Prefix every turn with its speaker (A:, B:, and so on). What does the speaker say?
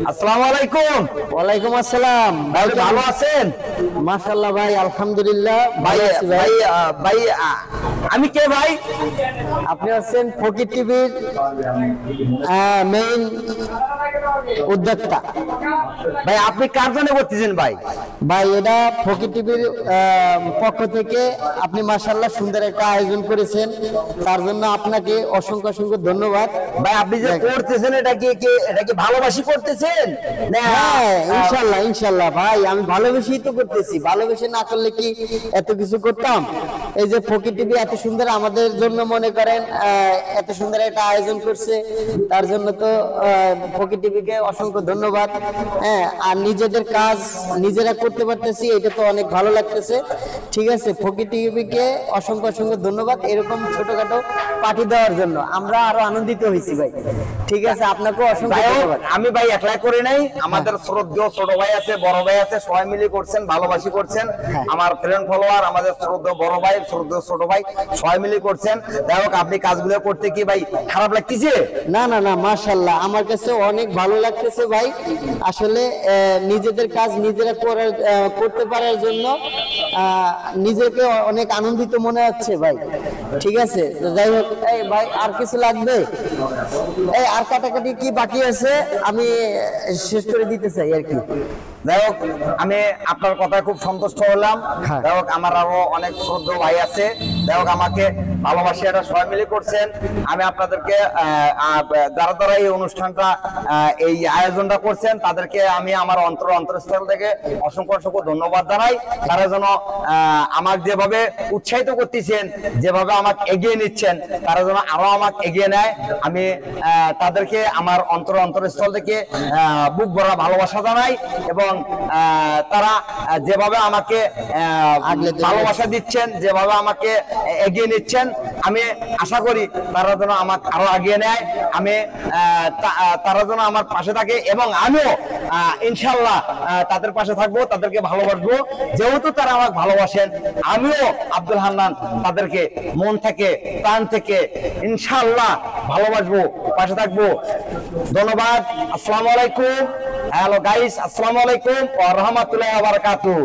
A: আসসালামু আলাইকুম।
B: ওয়ালাইকুম আসসালাম।
A: ভাই ভালো আছেন?
B: মাশাআল্লাহ ভাই, আলহামদুলিল্লাহ
A: ভাই ভাই ভাই আমি কে ভাই?
B: আপনি হচ্ছেন ফকির টিভির মেইন উদ্যোক্তা।
A: ভাই আপনি কার জন্য করতেছেন ভাই?
B: ভাই এটা ফকির টিভির পক্ষ থেকে আপনি মাশাআল্লাহ সুন্দর একটা আয়োজন করেছেন, তার জন্য আপনাকে অসংখ্য অসংখ্য ধন্যবাদ।
A: ভাই আপনি যে করতেছেন এটা কি ভালোবাসি করতেছেন না?
B: হ্যাঁ, ইনশাআল্লাহ ইনশাআল্লাহ ভাই, আমি ভালোবেসেই তো করতেছি। ভালোবেসে না করলে কি এত কিছু করতাম? এই যে ফকির টিভি এত সুন্দর আমাদের জন্য মনে করেন এত সুন্দর একটা আয়োজন করছে, তার জন্য তো ফকির টিভিকে অসংখ্য ধন্যবাদ। হ্যাঁ, আর নিজেদের কাজ নিজেরা করতে পারতেছি, এটা তো অনেক ভালো লাগতেছে। ঠিক আছে, ফকির টিভিকে অসংখ্য অসংখ্য ধন্যবাদ এরকম ছোটখাটো পার্টি দেওয়ার জন্য। আমরা আরো আনন্দিত হয়েছি ভাই। ঠিক আছে, আপনাকেও অসংখ্য ধন্যবাদ।
A: আমি ভাই একলাই করে নাই, আমাদের শ্রদ্ধেয় ছোট ভাই আছে, বড় ভাই আছে, সবাই মিলে করছেন, ভালোবাসি করছেন। আমার ফ্রেন্ড ফলোয়ার, আমাদের শ্রদ্ধেয় বড় ভাই, শ্রদ্ধেয় ছোট ভাই সবাই মিলে করছেন। যাই হোক, আপনি কাজগুলো করতে কি ভাই খারাপ লাগতেছে?
B: না না না, মাশাআল্লাহ আমার কাছে অনেক ভালো লাগতেছে ভাই। আসলে নিজেদের কাজ নিজেরা করতে পারার জন্য নিজেকে অনেক আনন্দিত মনে হচ্ছে ভাই। ঠিক আছে, তো যাই হোক, এই ভাই আর কিছু লাগবে? এই আর কাটাকাটি কি বাকি আছে আমি শেষ করে দিতে চাই আর কি।
A: যাই হোক, আমি আপনার কথায় খুব সন্তুষ্ট হলাম। যাই হোক, আমার আরো অনেক শ্রদ্ধেয় ভাই আছে, যাই হোক আমাকে ভালোবাসি এটা সবাই মিলে করছেন। আমি আপনাদেরকে যারা যারা এই অনুষ্ঠানটা এই আয়োজনটা করছেন তাদেরকে আমি আমার অন্তরস্থল থেকে অসংখ্য অসংখ্য ধন্যবাদ জানাই। তারা যেন আমাকে যেভাবে উৎসাহিত করতেছেন, যেভাবে আমাকে এগিয়ে নিচ্ছেন, তারা যেন আরো আমাকে এগিয়ে নেয়। আমি তাদেরকে আমার অন্তরস্থল থেকে বুক ভরা ভালোবাসা জানাই। এবং তারা যেভাবে আমাকে ভালোবাসা দিচ্ছেন, যেভাবে আমাকে এগিয়ে নিচ্ছেন, আমি আশা করি তারা যেন আমাকে আরো এগিয়ে নেয়। আমি তারা যেন আমার পাশে থাকে এবং আমিও ইনশাল্লাহ তাদের পাশে থাকবো, তাদেরকে ভালোবাসবো। যেহেতু তারা আমাকে ভালোবাসেন, আমিও আব্দুল হান্নান তাদেরকে মন থেকে প্রাণ থেকে ইনশাল্লাহ ভালোবাসবো, পাশে থাকবো। ধন্যবাদ। আসসালামু আলাইকুম। হ্যালো গাইস, আসসালামু আলাইকুম ওয়া রাহমাতুল্লাহি ওয়া বারাকাতুহু।